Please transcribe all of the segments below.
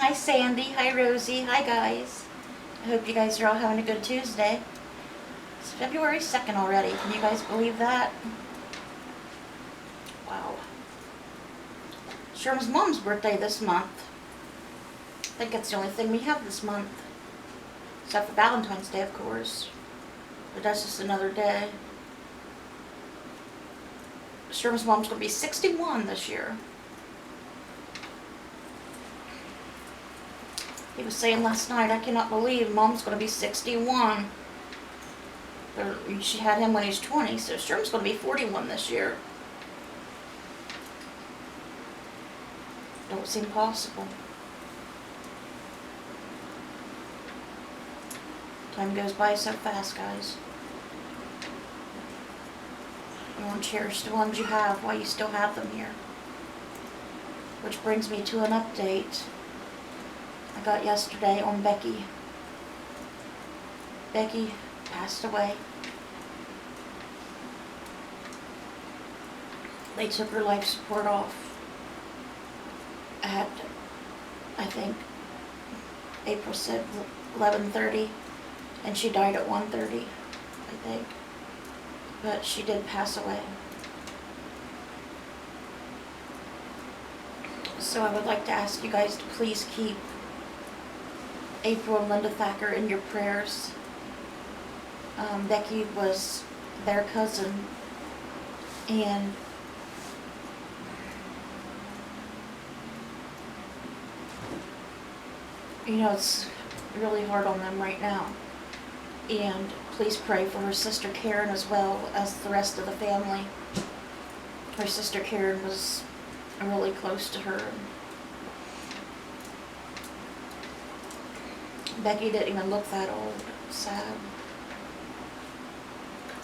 Hi Sandy, hi Rosie, hi guys. I hope you guys are all having a good Tuesday. It's February 2nd already. Can you guys believe that? Wow. Sherm's mom's birthday this month. I think that's the only thing we have this month. Except for Valentine's Day, of course. But that's just another day. Sherm's mom's going to be 61 this year. He was saying last night, I cannot believe mom's going to be 61. She had him when he was 20, so Sherm's going to be 41 this year. Don't seem possible. Time goes by so fast, guys. You want to cherish the ones you have while you still have them here. Which brings me to an update I got yesterday on Becky. Becky passed away. They took her life support off at, I think, April said 11:30, and she died at 1:30, I think. But she did pass away. So I would like to ask you guys to please keep April and Linda Thacker in your prayers. Becky was their cousin, and you know, it's really hard on them right now. And please pray for her sister Karen as well as the rest of the family. Her sister Karen was really close to her. Becky didn't even look that old. Sad.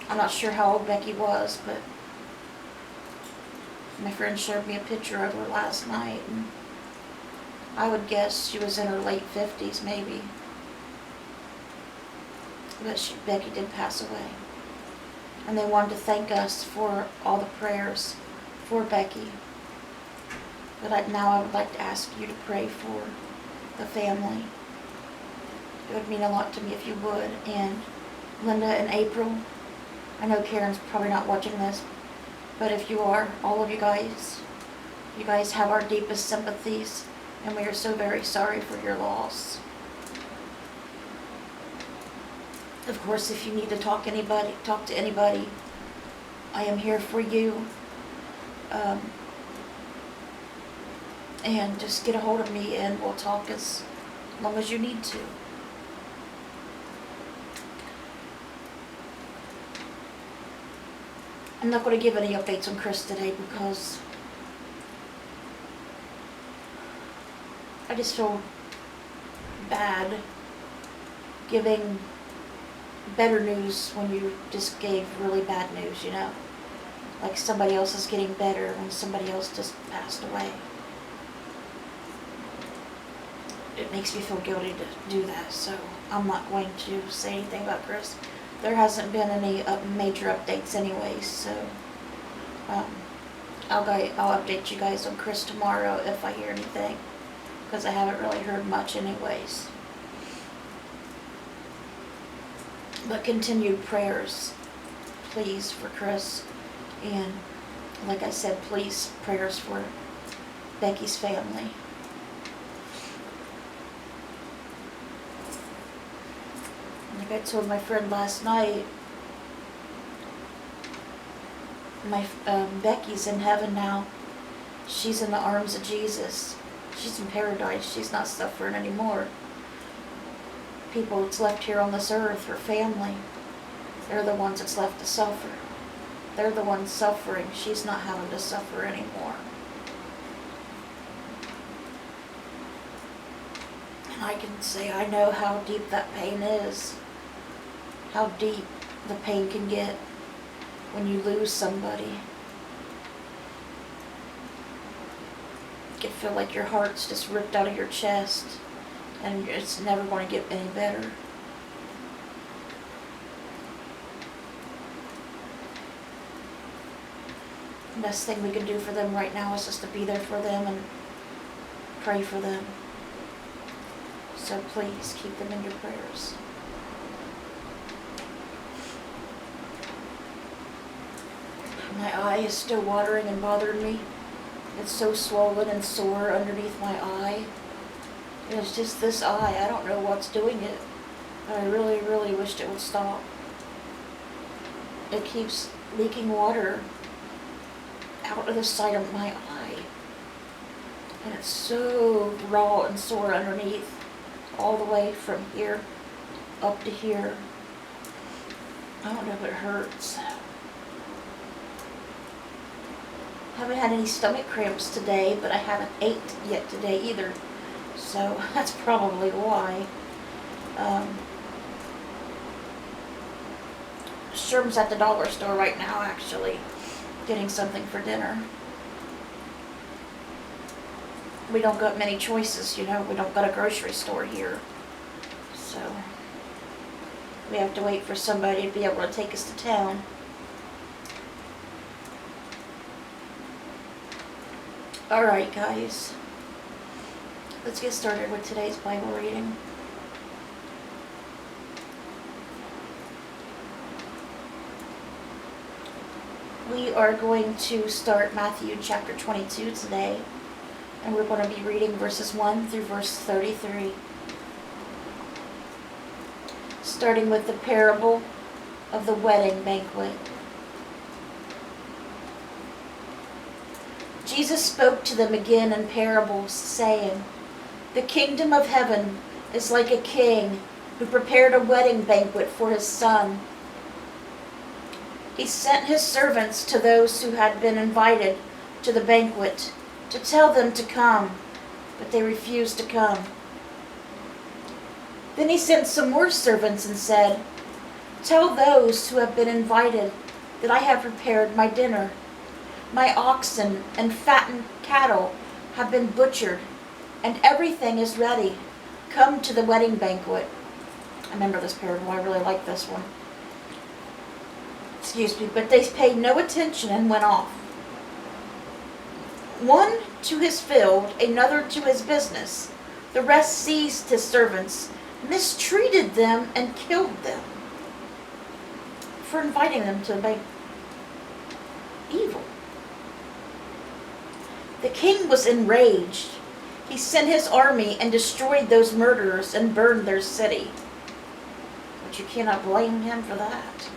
I'm not sure how old Becky was, but my friend showed me a picture of her last night, and I would guess she was in her late 50s maybe. But Becky did pass away. And they wanted to thank us for all the prayers for Becky. But now I would like to ask you to pray for the family. It would mean a lot to me if you would. And Linda and April, I know Karen's probably not watching this, but if you are, all of you guys have our deepest sympathies, and we are so very sorry for your loss. Of course, if you need to talk to anybody, I am here for you. And just get a hold of me and we'll talk as long as you need to. I'm not going to give any updates on Chris today because I just feel bad giving better news when you just gave really bad news, you know? Like somebody else is getting better when somebody else just passed away. It makes me feel guilty to do that, so I'm not going to say anything about Chris. There hasn't been any major updates anyways, so I'll update you guys on Chris tomorrow if I hear anything, because I haven't really heard much anyways. But continued prayers, please, for Chris, and like I said, please, prayers for Becky's family. Like I told my friend last night, Becky's in heaven now. She's in the arms of Jesus. She's in paradise. She's not suffering anymore. People that's left here on this earth, her family, they're the ones that's left to suffer. They're the ones suffering. She's not having to suffer anymore. And I can say I know how deep that pain is. How deep the pain can get when you lose somebody. You can feel like your heart's just ripped out of your chest, and it's never going to get any better. The best thing we can do for them right now is just to be there for them and pray for them. So please keep them in your prayers. My eye is still watering and bothering me. It's so swollen and sore underneath my eye. It's just this eye. I don't know what's doing it. But I really, really wished it would stop. It keeps leaking water out of the side of my eye. And it's so raw and sore underneath. All the way from here up to here. I don't know if it hurts. Haven't had any stomach cramps today, but I haven't ate yet today either. So that's probably why. Sherm's at the dollar store right now, actually, getting something for dinner. We don't got many choices, you know. We don't got a grocery store here. So we have to wait for somebody to be able to take us to town. Alright, guys. Let's get started with today's Bible reading. We are going to start Matthew chapter 22 today. And we're going to be reading verses 1 through verse 33. Starting with the parable of the wedding banquet. Jesus spoke to them again in parables, saying, "The kingdom of heaven is like a king who prepared a wedding banquet for his son. He sent his servants to those who had been invited to the banquet to tell them to come, but they refused to come. Then he sent some more servants and said, 'Tell those who have been invited that I have prepared my dinner. My oxen and fattened cattle have been butchered, and everything is ready. Come to the wedding banquet.'" I remember this parable. I really like this one. Excuse me, but they paid no attention and went off. One to his field, another to his business. The rest seized his servants, mistreated them, and killed them for inviting them to the banquet. Evil. The king was enraged. He sent his army and destroyed those murderers and burned their city. But you cannot blame him for that.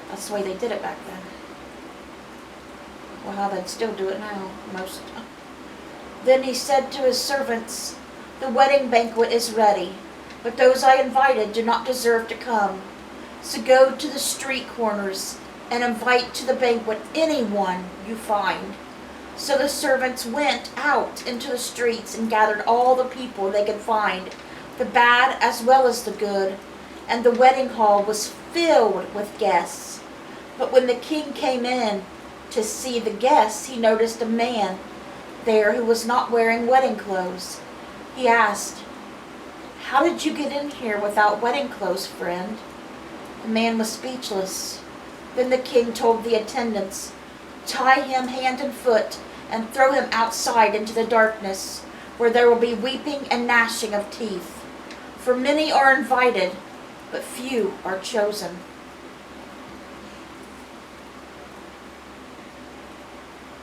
That's the way they did it back then. Well, how they'd still do it now, most. Then he said to his servants, "The wedding banquet is ready, but those I invited do not deserve to come. So go to the street corners and invite to the banquet anyone you find." So the servants went out into the streets and gathered all the people they could find, the bad as well as the good, and the wedding hall was filled with guests. But when the king came in to see the guests, he noticed a man there who was not wearing wedding clothes. He asked, "How did you get in here without wedding clothes, friend?" The man was speechless. Then the king told the attendants, "Tie him hand and foot and throw him outside into the darkness, where there will be weeping and gnashing of teeth. For many are invited, but few are chosen."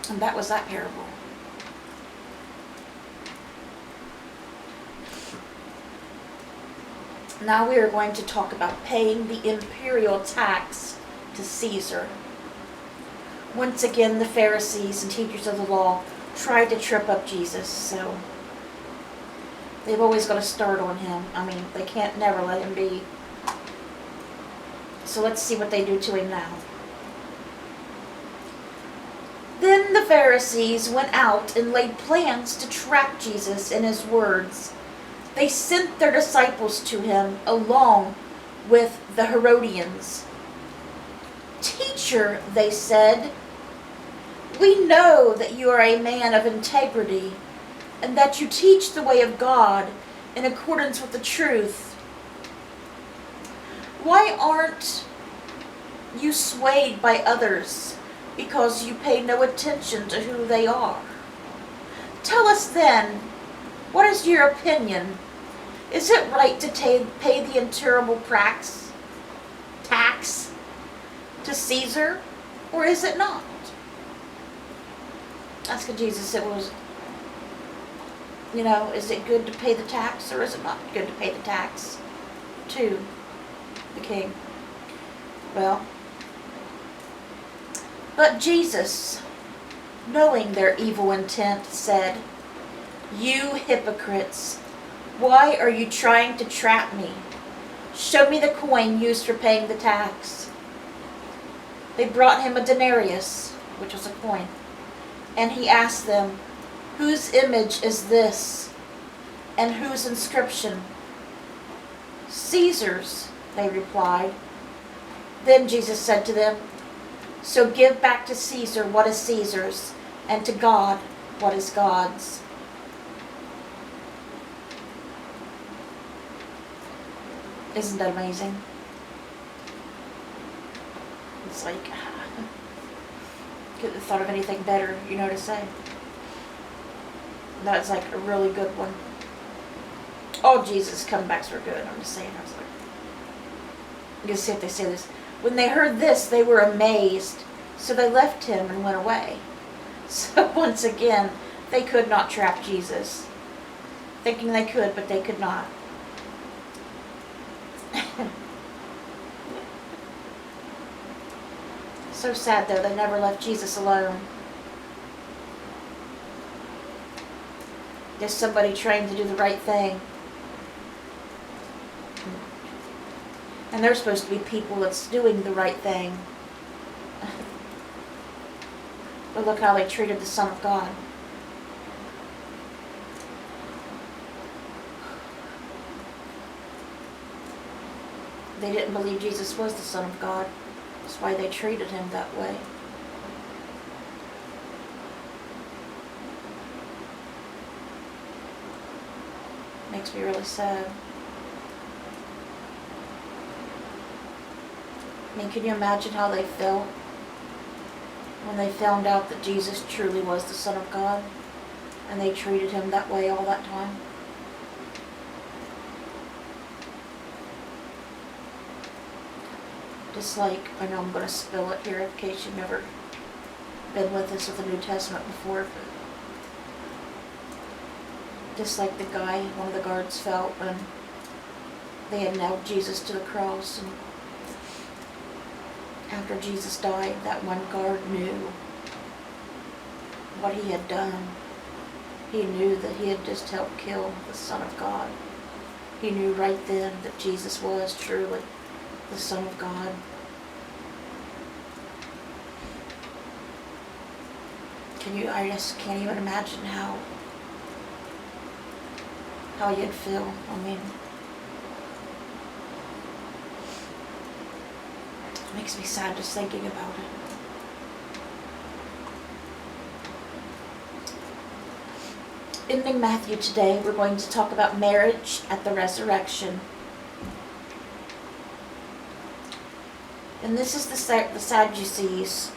And that was that parable. Now we are going to talk about paying the imperial tax to Caesar. Once again, the Pharisees and teachers of the law tried to trip up Jesus, so they've always got to start on him. I mean, they can't never let him be. So let's see what they do to him now. Then the Pharisees went out and laid plans to trap Jesus in his words. They sent their disciples to him along with the Herodians. "Teacher," they said, "we know that you are a man of integrity and that you teach the way of God in accordance with the truth. Why aren't you swayed by others because you pay no attention to who they are? Tell us then, What is your opinion? Is it right to pay the intolerable tax to Caesar, or is it not? That's what Jesus said was, is it good to pay the tax, or is it not good to pay the tax to the king? Well, but Jesus, knowing their evil intent, said, "You hypocrites, why are you trying to trap me? Show me the coin used for paying the tax." They brought him a denarius, which was a coin, and he asked them, "Whose image is this, and whose inscription?" "Caesar's," they replied. Then Jesus said to them, "So give back to Caesar what is Caesar's, and to God what is God's." Isn't that amazing? It's like, couldn't have thought of anything better, to say. That's like a really good one. Oh, Jesus, comebacks were good. I'm just saying. I was like, let's see if they say this. When they heard this, they were amazed. So they left him and went away. So once again, they could not trap Jesus. Thinking they could, but they could not. So sad, though. They never left Jesus alone. There's somebody trying to do the right thing. And they're supposed to be people that's doing the right thing. But look how they treated the Son of God. They didn't believe Jesus was the Son of God. That's why they treated him that way. Makes me really sad. I mean, can you imagine how they felt when they found out that Jesus truly was the Son of God and they treated him that way all that time? Just like, I know I'm going to spill it here in case you've never been with us with the New Testament before, but just like the guy, one of the guards felt when they had nailed Jesus to the cross, and after Jesus died, that one guard knew what he had done. He knew that he had just helped kill the Son of God. He knew right then that Jesus was truly the Son of God. I just can't even imagine how you'd feel. I mean, it makes me sad just thinking about it. Ending Matthew today, we're going to talk about marriage at the resurrection. And this is the Sadducees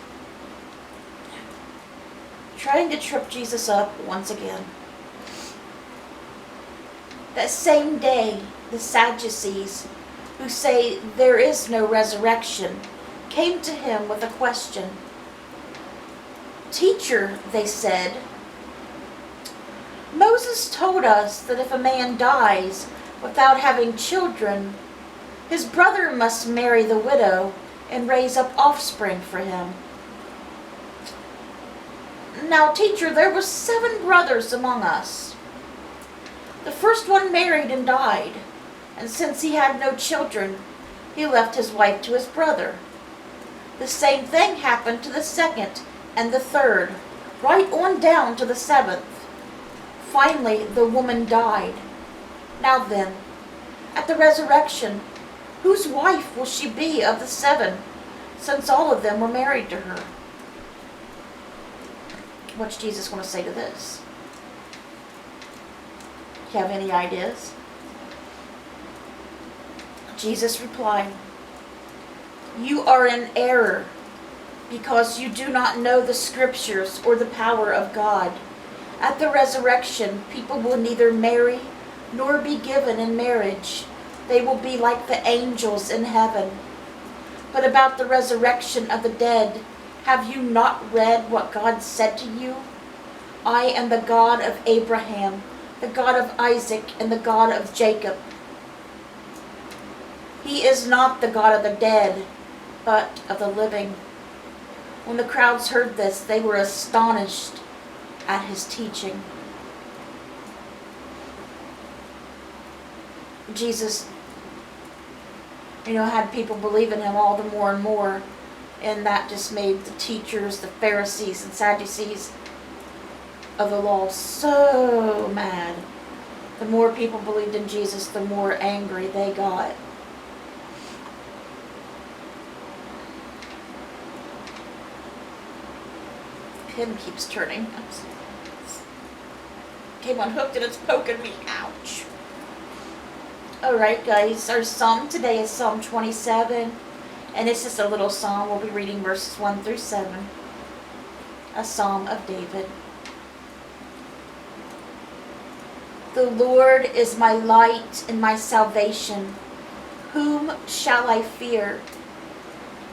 trying to trip Jesus up once again. That same day, the Sadducees, who say there is no resurrection, came to him with a question. "Teacher," they said, "Moses told us that if a man dies without having children, his brother must marry the widow and raise up offspring for him. Now, teacher, there were 7 brothers among us. The first one married and died, and since he had no children, he left his wife to his brother. The same thing happened to the second and the third, right on down to the 7th. Finally, the woman died. Now then, at the resurrection, whose wife will she be of the 7, since all of them were married to her?" What's Jesus going to say to this? Do you have any ideas? Jesus replied, "You are in error, because you do not know the Scriptures or the power of God. At the resurrection, people will neither marry nor be given in marriage. They will be like the angels in heaven. But about the resurrection of the dead, have you not read what God said to you? I am the God of Abraham, the God of Isaac, and the God of Jacob. He is not the God of the dead, but of the living. When the crowds heard this, they were astonished at his teaching. Jesus, had people believe in him all the more and more, and that just made the teachers, the Pharisees and Sadducees of the law so mad. The more people believed in Jesus, the more angry they got. Pin keeps turning. Came unhooked and it's poking me. Ouch. Alright guys, our psalm today is Psalm 27. And it's just a little psalm. We'll be reading verses 1 through 7. A psalm of David. The Lord is my light and my salvation. Whom shall I fear?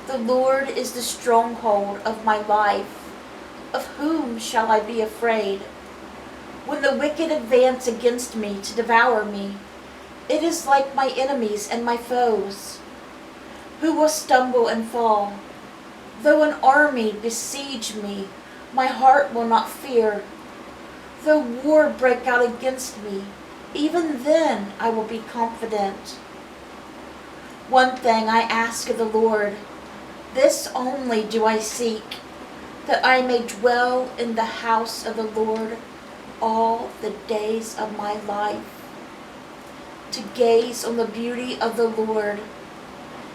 The Lord is the stronghold of my life. Of whom shall I be afraid? When the wicked advance against me to devour me, it is like my enemies and my foes, who will stumble and fall. Though an army besiege me, my heart will not fear. Though war break out against me, even then I will be confident. One thing I ask of the Lord, this only do I seek, that I may dwell in the house of the Lord all the days of my life, to gaze on the beauty of the Lord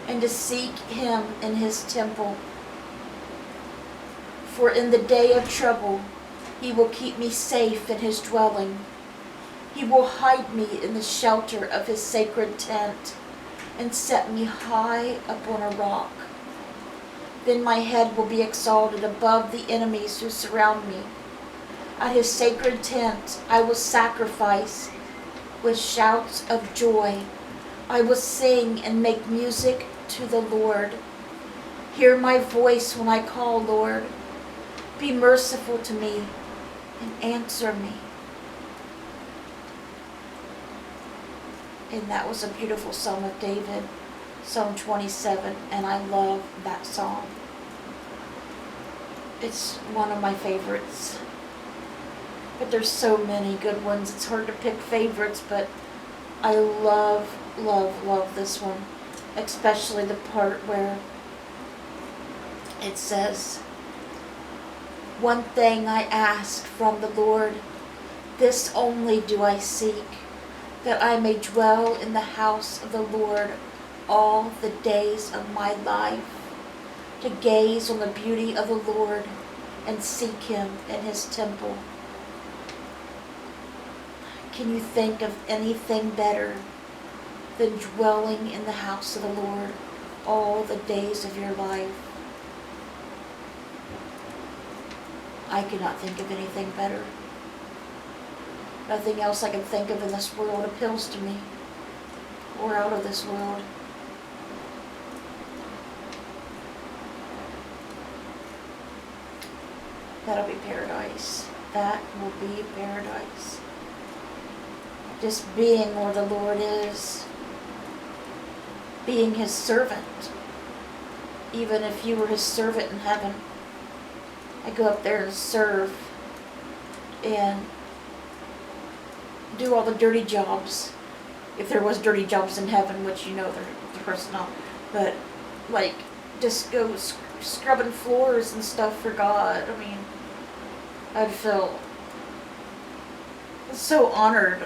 and to seek him in his temple. For in the day of trouble he will keep me safe in his dwelling. He will hide me in the shelter of his sacred tent and set me high upon a rock. Then my head will be exalted above the enemies who surround me. At his sacred tent I will sacrifice with shouts of joy. I will sing and make music to the Lord. Hear my voice when I call, Lord. Be merciful to me and answer me. And that was a beautiful Psalm of David, Psalm 27, and I love that psalm. It's one of my favorites. But there's so many good ones. It's hard to pick favorites, but I love, love, love this one. Especially the part where it says, one thing I ask from the Lord, this only do I seek, that I may dwell in the house of the Lord all the days of my life, to gaze on the beauty of the Lord and seek him in his temple. Can you think of anything better than dwelling in the house of the Lord all the days of your life? I cannot think of anything better. Nothing else I can think of in this world appeals to me, or out of this world. That'll be paradise. That will be paradise. Just being where the Lord is. Being his servant. Even if you were his servant in heaven. I go up there and serve. And do all the dirty jobs. If there was dirty jobs in heaven, which there's not. But, like, just go scrubbing floors and stuff for God. I mean, I'd feel so honored,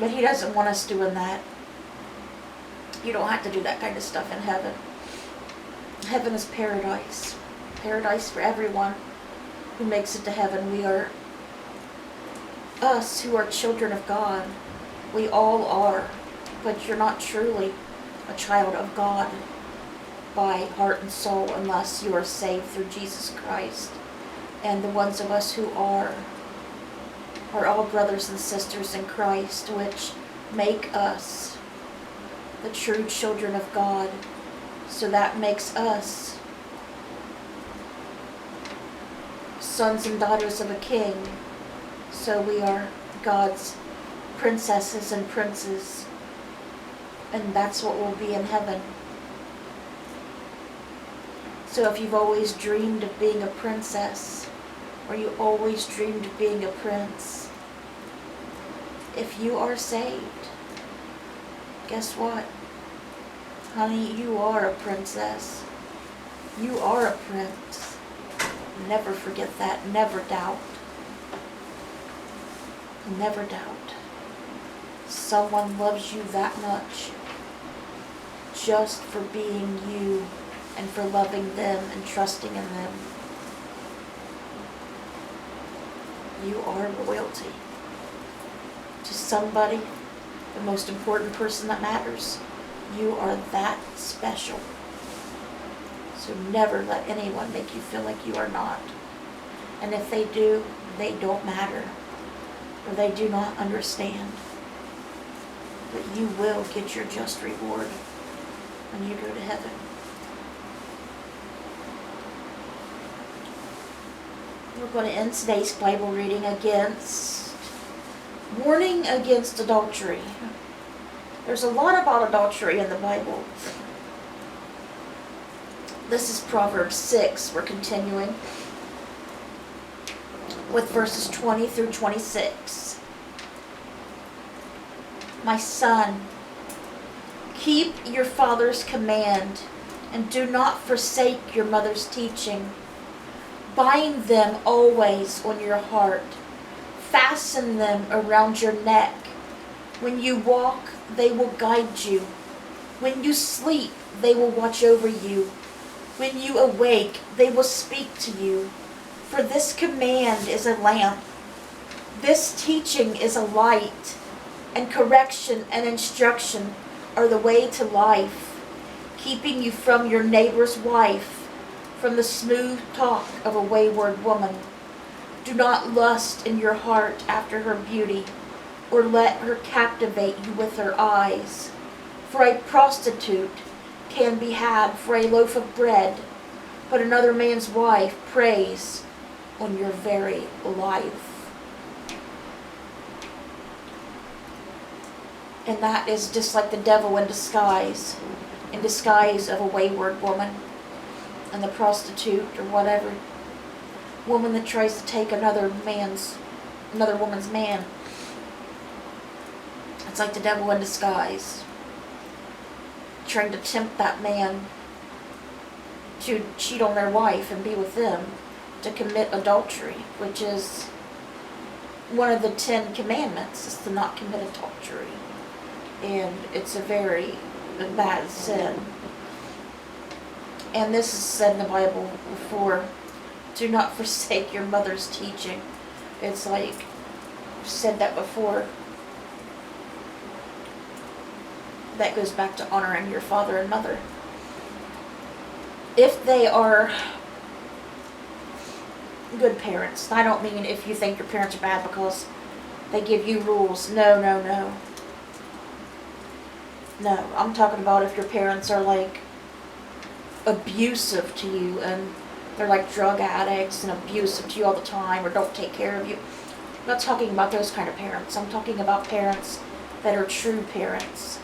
But he doesn't want us doing that. You don't have to do that kind of stuff in heaven. Heaven is paradise. Paradise for everyone who makes it to heaven. We are, us who are children of God. We all are. But you're not truly a child of God by heart and soul unless you are saved through Jesus Christ. and the ones of us who are all brothers and sisters in Christ, which make us the true children of God. So that makes us sons and daughters of a king. So we are God's princesses and princes. And that's what we'll be in heaven. So if you've always dreamed of being a princess, or you always dreamed of being a prince, if you are saved, guess what? Honey, you are a princess. You are a prince. Never forget that. Never doubt. Never doubt. Someone loves you that much just for being you and for loving them and trusting in them. You are royalty to somebody, the most important person that matters. You are that special. So never let anyone make you feel like you are not. And if they do, they don't matter, or they do not understand. But you will get your just reward when you go to heaven. We're going to end today's Bible reading against warning against adultery. There's a lot about adultery in the Bible. This is Proverbs 6. We're continuing with verses 20 through 26. My son, keep your father's command and do not forsake your mother's teaching. Bind them always on your heart. Fasten them around your neck. When you walk, they will guide you. When you sleep, they will watch over you. When you awake, they will speak to you. For this command is a lamp. This teaching is a light. And correction and instruction are the way to life, keeping you from your neighbor's wife, from the smooth talk of a wayward woman. Do not lust in your heart after her beauty, or let her captivate you with her eyes. For a prostitute can be had for a loaf of bread, but another man's wife preys on your very life. And that is just like the devil in disguise of a wayward woman, and the prostitute or whatever woman that tries to take another woman's man. It's like the devil in disguise, trying to tempt that man to cheat on their wife and be with them, to commit adultery, which is one of the 10 commandments, is to not commit adultery. And it's a very bad sin. And this is said in the Bible before, do not forsake your mother's teaching. It's like, I've said that before. That goes back to honoring your father and mother. If they are good parents. I don't mean if you think your parents are bad because they give you rules. No, no, no. No, I'm talking about if your parents are like abusive to you and they're like drug addicts and abusive to you all the time or don't take care of you. I'm not talking about those kind of parents. I'm talking about parents that are true parents.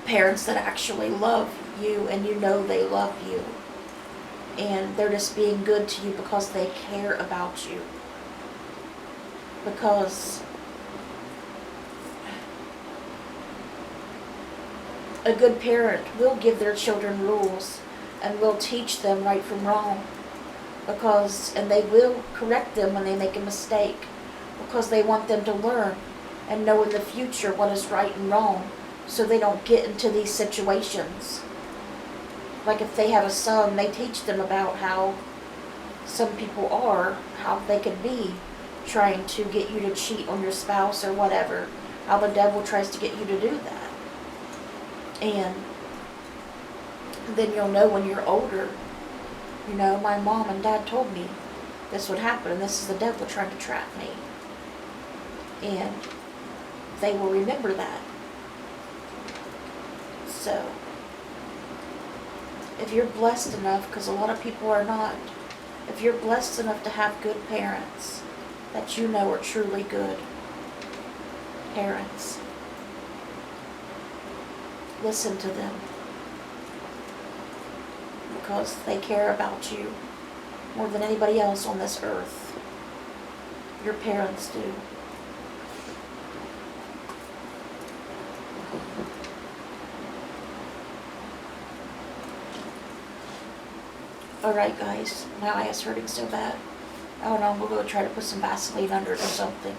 Parents that actually love you and you know they love you. And they're just being good to you because they care about you. Because a good parent will give their children rules and will teach them right from wrong. And they will correct them when they make a mistake. Because they want them to learn and know in the future what is right and wrong, so they don't get into these situations. Like if they have a son, they teach them about how some people are, how they could be trying to get you to cheat on your spouse or whatever. How the devil tries to get you to do that. And then you'll know when you're older You know, my mom and dad told me this would happen, and this is the devil trying to trap me. And they will remember that. So, if you're blessed enough, because a lot of people are not, if you're blessed enough to have good parents that you know are truly good parents, listen to them, because they care about you more than anybody else on this earth. Your parents do. Alright guys, my eye is hurting so bad. I don't know, we'll go try to put some Vaseline under it or something.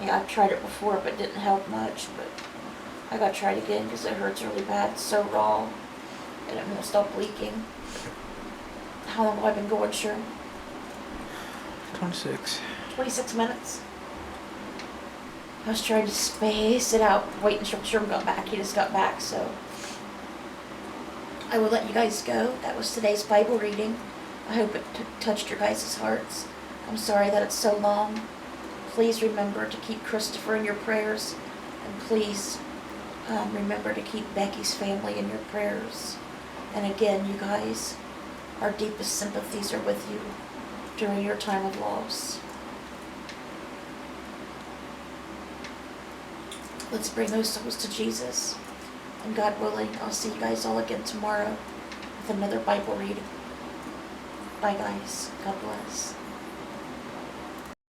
Yeah, I've tried it before but it didn't help much, but I gotta try it again because it hurts really bad. It's so raw and it won't stop leaking. How long have I been going, Sherm? 26. 26 minutes. I was trying to space it out, waiting until Sherm got back. He just got back, so I will let you guys go. That was today's Bible reading. I hope it touched your guys' hearts. I'm sorry that it's so long. Please remember to keep Christopher in your prayers, and please remember to keep Becky's family in your prayers. And again, you guys, our deepest sympathies are with you during your time of loss. Let's bring those souls to Jesus. And God willing, I'll see you guys all again tomorrow with another Bible reading. Bye guys. God bless.